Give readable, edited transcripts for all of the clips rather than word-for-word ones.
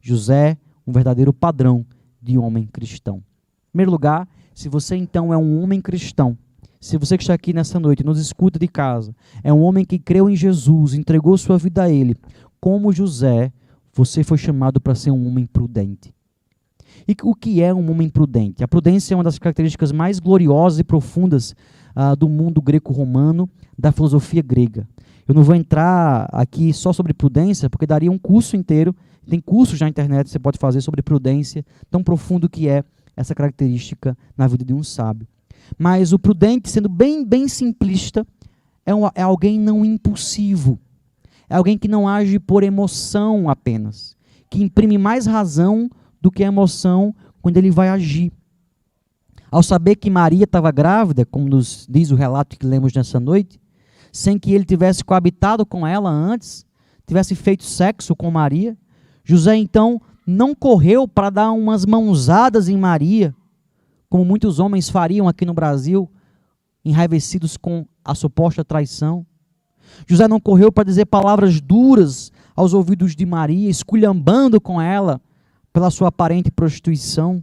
José, um verdadeiro padrão de homem cristão. Em primeiro lugar, se você então é um homem cristão, se você que está aqui nessa noite, nos escuta de casa, é um homem que creu em Jesus, entregou sua vida a Ele, como José, você foi chamado para ser um homem prudente. E o que é um homem prudente? A prudência é uma das características mais gloriosas e profundas do mundo greco-romano, da filosofia grega. Eu não vou entrar aqui só sobre prudência, porque daria um curso inteiro. Tem cursos na internet que você pode fazer sobre prudência, tão profundo que é essa característica na vida de um sábio. Mas o prudente, sendo bem simplista, é alguém não impulsivo. É alguém que não age por emoção apenas, que imprime mais razão do que emoção quando ele vai agir. Ao saber que Maria estava grávida, como nos diz o relato que lemos nessa noite, sem que ele tivesse coabitado com ela antes, tivesse feito sexo com Maria, José então não correu para dar umas mãozadas em Maria, como muitos homens fariam aqui no Brasil, enraivecidos com a suposta traição. José não correu para dizer palavras duras aos ouvidos de Maria, esculhambando com ela pela sua aparente prostituição.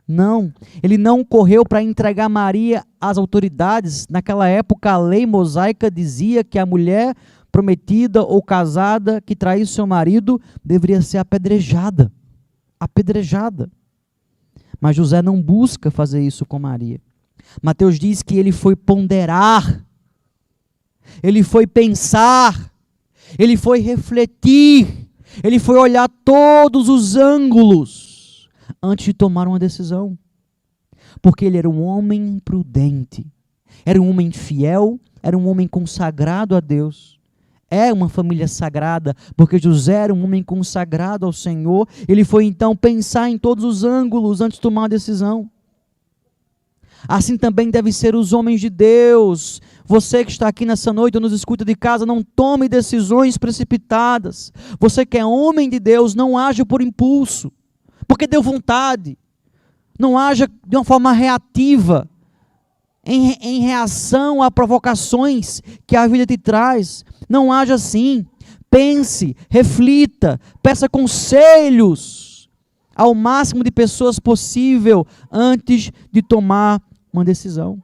Não, ele não correu para entregar Maria às autoridades. Naquela época, a lei mosaica dizia que a mulher prometida ou casada que traísse seu marido deveria ser apedrejada. Apedrejada. Mas José não busca fazer isso com Maria. Mateus diz que ele foi ponderar, ele foi pensar, ele foi refletir, ele foi olhar todos os ângulos antes de tomar uma decisão. Porque ele era um homem prudente, era um homem fiel, era um homem consagrado a Deus. É uma família sagrada, porque José era um homem consagrado ao Senhor. Ele foi então pensar em todos os ângulos antes de tomar uma decisão. Assim também devem ser os homens de Deus. Você que está aqui nessa noite ou nos escuta de casa, não tome decisões precipitadas. Você que é homem de Deus, não age por impulso, porque deu vontade. Não haja de uma forma reativa, em reação a provocações que a vida te traz. Não haja assim. Pense, reflita, peça conselhos ao máximo de pessoas possível antes de tomar uma decisão.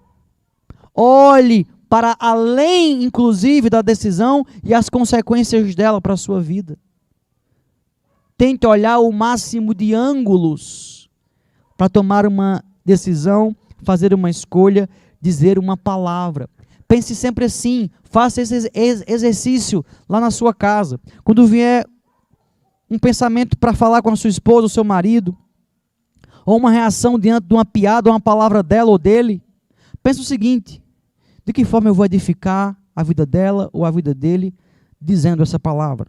Olhe para além, inclusive, da decisão e as consequências dela para a sua vida. Tente olhar o máximo de ângulos para tomar uma decisão, fazer uma escolha, dizer uma palavra. Pense sempre assim, faça esse exercício lá na sua casa. Quando vier um pensamento para falar com a sua esposa ou seu marido, ou uma reação diante de uma piada ou uma palavra dela ou dele, pense o seguinte: de que forma eu vou edificar a vida dela ou a vida dele dizendo essa palavra?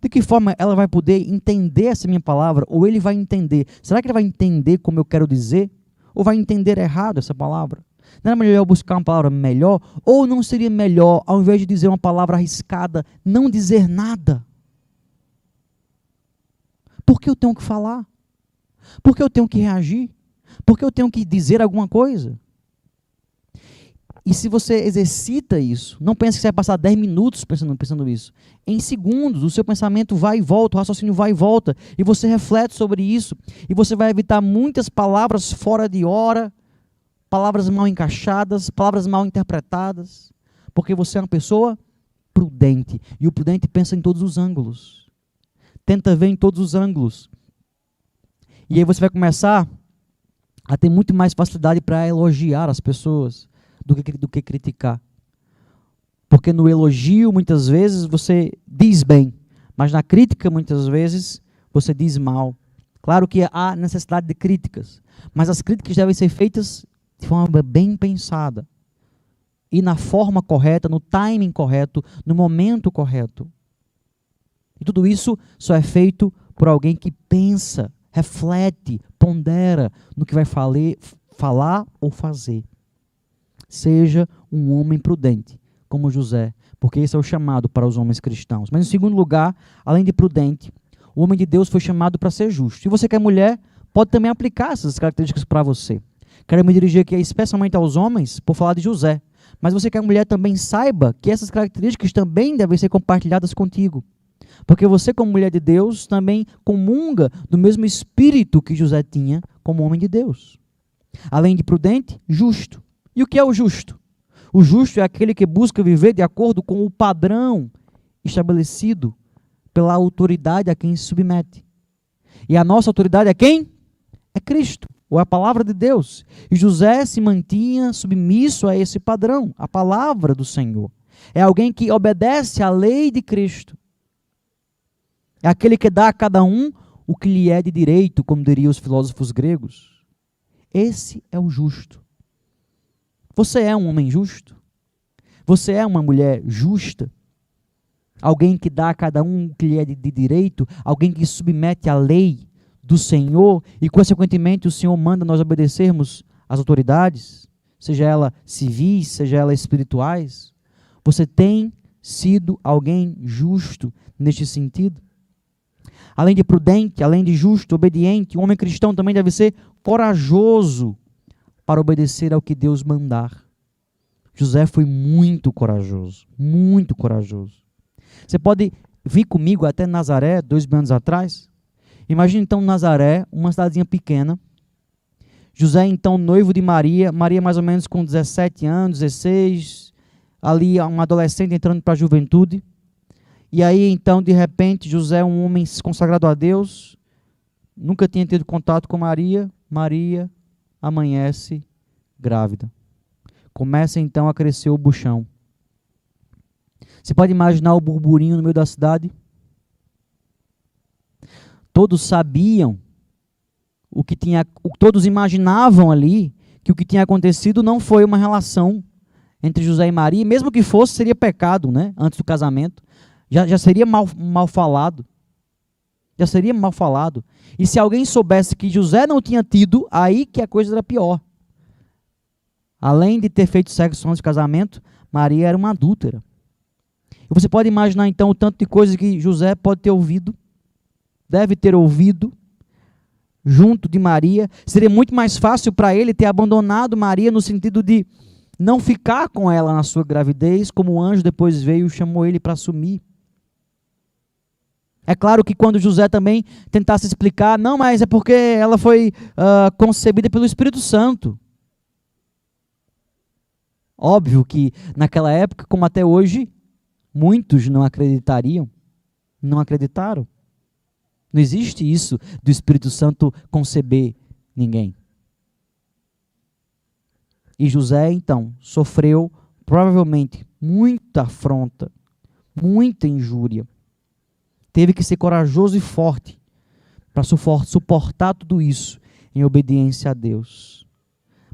De que forma ela vai poder entender essa minha palavra, ou ele vai entender? Será que ele vai entender como eu quero dizer? Ou vai entender errado essa palavra? Não era melhor eu buscar uma palavra melhor? Ou não seria melhor, ao invés de dizer uma palavra arriscada, não dizer nada? Por que eu tenho que falar? Por que eu tenho que reagir? Por que eu tenho que dizer alguma coisa? E se você exercita isso, não pense que você vai passar 10 minutos pensando isso. Em segundos, o seu pensamento vai e volta, o raciocínio vai e volta, e você reflete sobre isso, e você vai evitar muitas palavras fora de hora, palavras mal encaixadas, palavras mal interpretadas, porque você é uma pessoa prudente, e o prudente pensa em todos os ângulos, tenta ver em todos os ângulos, e aí você vai começar a ter muito mais facilidade para elogiar as pessoas do que criticar, porque no elogio muitas vezes você diz bem, mas na crítica muitas vezes você diz mal. Claro que há necessidade de críticas, mas as críticas devem ser feitas de forma bem pensada, e na forma correta, no timing correto, no momento correto. E tudo isso só é feito por alguém que pensa, reflete, pondera no que vai falar ou fazer. Seja um homem prudente, como José, porque esse é o chamado para os homens cristãos. Mas em segundo lugar, além de prudente, o homem de Deus foi chamado para ser justo. Se você que é mulher, pode também aplicar essas características para você. Quero me dirigir aqui especialmente aos homens, por falar de José. Mas você que é mulher também saiba que essas características também devem ser compartilhadas contigo. Porque você, como mulher de Deus, também comunga do mesmo espírito que José tinha como homem de Deus. Além de prudente, justo. E o que é o justo? O justo é aquele que busca viver de acordo com o padrão estabelecido pela autoridade a quem se submete. E a nossa autoridade é quem? É Cristo, ou é a palavra de Deus. E José se mantinha submisso a esse padrão, a palavra do Senhor. É alguém que obedece à lei de Cristo. É aquele que dá a cada um o que lhe é de direito, como diriam os filósofos gregos. Esse é o justo. Você é um homem justo? Você é uma mulher justa? Alguém que dá a cada um o que lhe é de direito? Alguém que submete à lei do Senhor e, consequentemente, o Senhor manda nós obedecermos às autoridades, seja ela civis, seja ela espirituais? Você tem sido alguém justo neste sentido? Além de prudente, além de justo, obediente, o homem cristão também deve ser corajoso para obedecer ao que Deus mandar. José foi muito corajoso, muito corajoso. Você pode vir comigo até Nazaré, 2.000 anos atrás? Imagina então Nazaré, uma cidadezinha pequena. José então noivo de Maria, Maria mais ou menos com 17 anos, 16, ali um adolescente entrando para a juventude. E aí então de repente José, um homem consagrado a Deus, nunca tinha tido contato com Maria, Maria amanhece grávida. Começa então a crescer o buchão. Você pode imaginar o burburinho no meio da cidade? Todos sabiam todos imaginavam ali que o que tinha acontecido não foi uma relação entre José e Maria, mesmo que fosse, seria pecado, né? Antes do casamento. Já seria mal falado. Já seria mal falado. E se alguém soubesse que José não tinha tido, aí que a coisa era pior. Além de ter feito sexo antes do casamento, Maria era uma adúltera. E você pode imaginar então o tanto de coisas que José pode ter ouvido, deve ter ouvido, junto de Maria. Seria muito mais fácil para ele ter abandonado Maria no sentido de não ficar com ela na sua gravidez, como o anjo depois veio e chamou ele para assumir. É claro que quando José também tentasse explicar, não, mas é porque ela foi concebida pelo Espírito Santo. Óbvio que naquela época, como até hoje, muitos não acreditariam, não acreditaram. Não existe isso do Espírito Santo conceber ninguém. E José, então, sofreu provavelmente muita afronta, muita injúria. Teve que ser corajoso e forte para suportar tudo isso em obediência a Deus.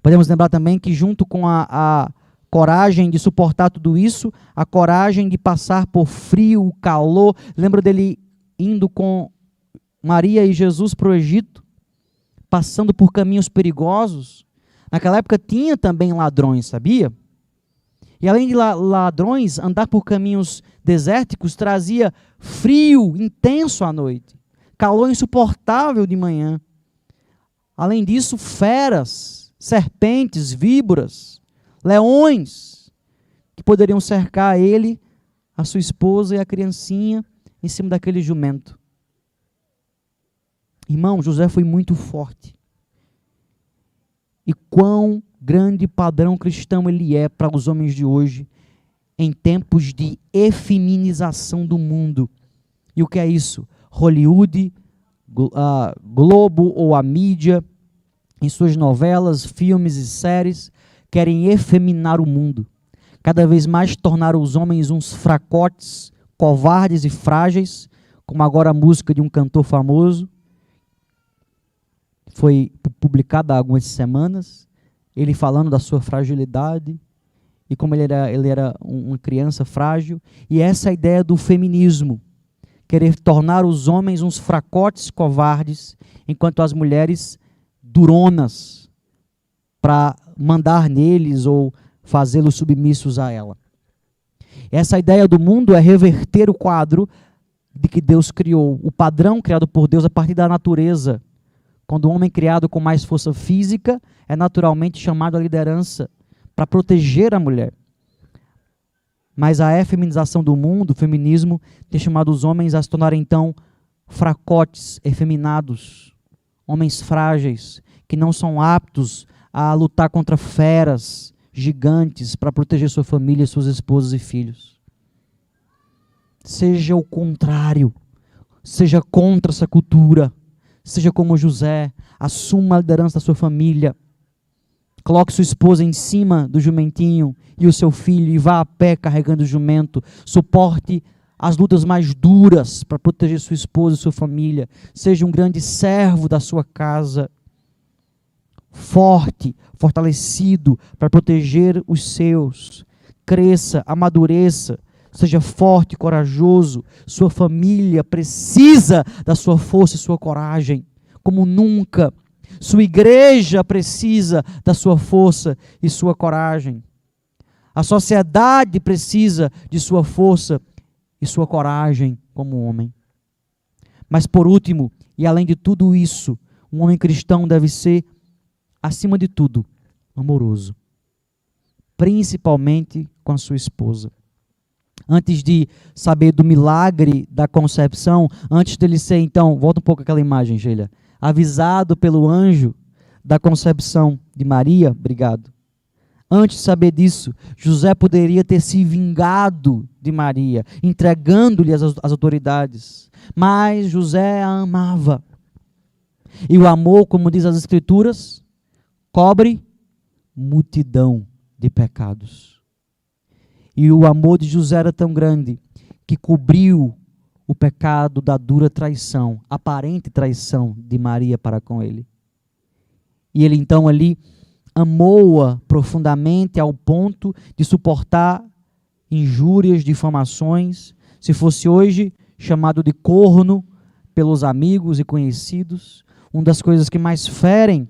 Podemos lembrar também que junto com a coragem de suportar tudo isso, a coragem de passar por frio, calor. Lembra dele indo com Maria e Jesus para o Egito, passando por caminhos perigosos? Naquela época tinha também ladrões, sabia? E além de ladrões, andar por caminhos desérticos trazia frio intenso à noite, calor insuportável de manhã. Além disso, feras, serpentes, víboras, leões, que poderiam cercar ele, a sua esposa e a criancinha em cima daquele jumento. Irmão, José foi muito forte. E quão grande padrão cristão ele é para os homens de hoje, em tempos de efeminização do mundo. E o que é isso? Hollywood, Globo ou a mídia, em suas novelas, filmes e séries, querem efeminar o mundo. Cada vez mais tornar os homens uns fracotes, covardes e frágeis, como agora a música de um cantor famoso. Foi publicada há algumas semanas, ele falando da sua fragilidade e como ele era uma criança frágil. E essa é a ideia do feminismo, querer tornar os homens uns fracotes covardes, enquanto as mulheres duronas, para mandar neles ou fazê-los submissos a ela. Essa ideia do mundo é reverter o quadro de que Deus criou, o padrão criado por Deus a partir da natureza. Quando o homem criado com mais força física é naturalmente chamado à liderança para proteger a mulher. Mas a efeminização do mundo, o feminismo, tem chamado os homens a se tornarem, então, fracotes, efeminados, homens frágeis, que não são aptos a lutar contra feras, gigantes, para proteger sua família, suas esposas e filhos. Seja o contrário, seja contra essa cultura, seja como José, assuma a liderança da sua família, coloque sua esposa em cima do jumentinho e o seu filho e vá a pé carregando o jumento, suporte as lutas mais duras para proteger sua esposa e sua família, seja um grande servo da sua casa, forte, fortalecido para proteger os seus, cresça, amadureça, seja forte e corajoso, sua família precisa da sua força e sua coragem, como nunca, sua igreja precisa da sua força e sua coragem, a sociedade precisa de sua força e sua coragem como homem. Mas por último, e além de tudo isso, um homem cristão deve ser, acima de tudo, amoroso, principalmente com a sua esposa. Antes de saber do milagre da concepção, antes dele ser, então, volta um pouco aquela imagem, Geila, avisado pelo anjo da concepção de Maria, obrigado. Antes de saber disso, José poderia ter se vingado de Maria, entregando-lhe as autoridades. Mas José a amava. E o amor, como diz as Escrituras, cobre multidão de pecados. E o amor de José era tão grande que cobriu o pecado da dura traição, aparente traição de Maria para com ele. E ele então ali amou-a profundamente ao ponto de suportar injúrias, difamações, se fosse hoje chamado de corno pelos amigos e conhecidos, uma das coisas que mais ferem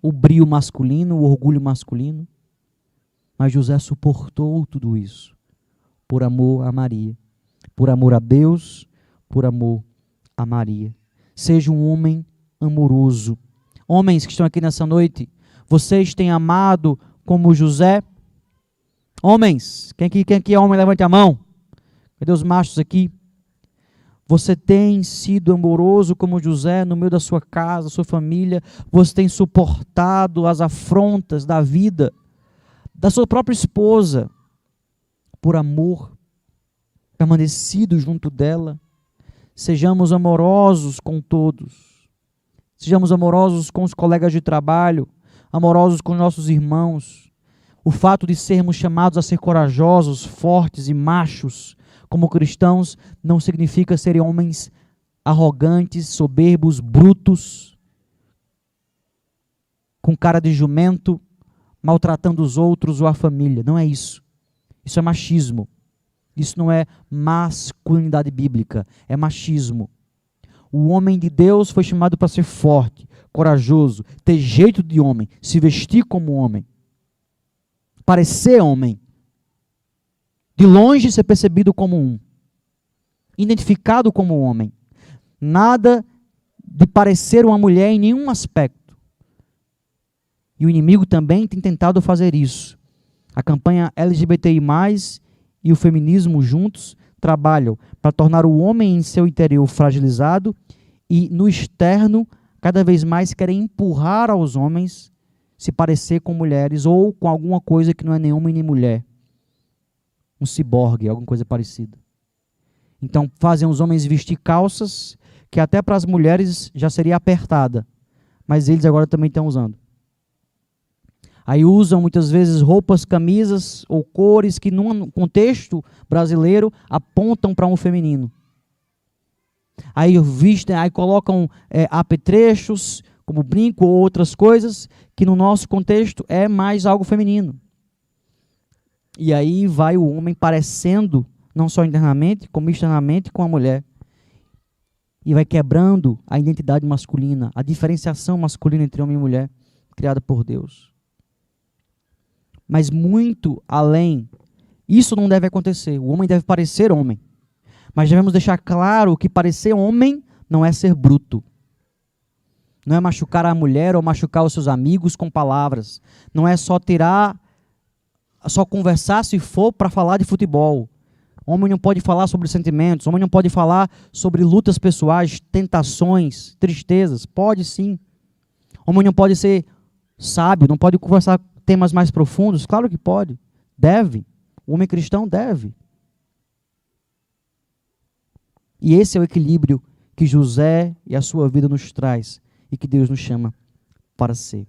o brio masculino, o orgulho masculino. Mas José suportou tudo isso por amor a Maria, por amor a Deus, por amor a Maria. Seja um homem amoroso. Homens que estão aqui nessa noite, vocês têm amado como José? Homens, quem aqui é homem, levante a mão. Cadê os machos aqui? Você tem sido amoroso como José no meio da sua casa, sua família? Você tem suportado as afrontas da vida, da sua própria esposa, por amor, permanecido junto dela? Sejamos amorosos com todos. Sejamos amorosos com os colegas de trabalho, amorosos com nossos irmãos. O fato de sermos chamados a ser corajosos, fortes e machos como cristãos não significa serem homens arrogantes, soberbos, brutos, com cara de jumento, maltratando os outros ou a família. Não é isso. Isso é machismo. Isso não é masculinidade bíblica, é machismo. O homem de Deus foi chamado para ser forte, corajoso, ter jeito de homem, se vestir como homem, parecer homem, de longe ser percebido como um, identificado como homem. Nada de parecer uma mulher em nenhum aspecto. E o inimigo também tem tentado fazer isso. A campanha LGBTI+, e o feminismo juntos trabalham para tornar o homem em seu interior fragilizado e no externo cada vez mais querem empurrar aos homens se parecer com mulheres ou com alguma coisa que não é nem homem nem mulher. Um ciborgue, alguma coisa parecida. Então fazem os homens vestir calças que até para as mulheres já seria apertada, mas eles agora também estão usando. Aí usam muitas vezes roupas, camisas ou cores que num contexto brasileiro apontam para um feminino. Aí vestem, aí colocam apetrechos, como brinco ou outras coisas, que no nosso contexto é mais algo feminino. E aí vai o homem parecendo, não só internamente, como externamente com a mulher. E vai quebrando a identidade masculina, a diferenciação masculina entre homem e mulher, criada por Deus. Mas muito além, isso não deve acontecer. O homem deve parecer homem. Mas devemos deixar claro que parecer homem não é ser bruto. Não é machucar a mulher ou machucar os seus amigos com palavras. Não é só tirar só conversar se for para falar de futebol. Homem não pode falar sobre sentimentos. Homem não pode falar sobre lutas pessoais, tentações, tristezas. Pode sim. Homem não pode ser sábio, não pode conversar temas mais profundos. Claro que pode. Deve. O homem cristão deve. E esse é o equilíbrio que José e a sua vida nos traz e que Deus nos chama para ser.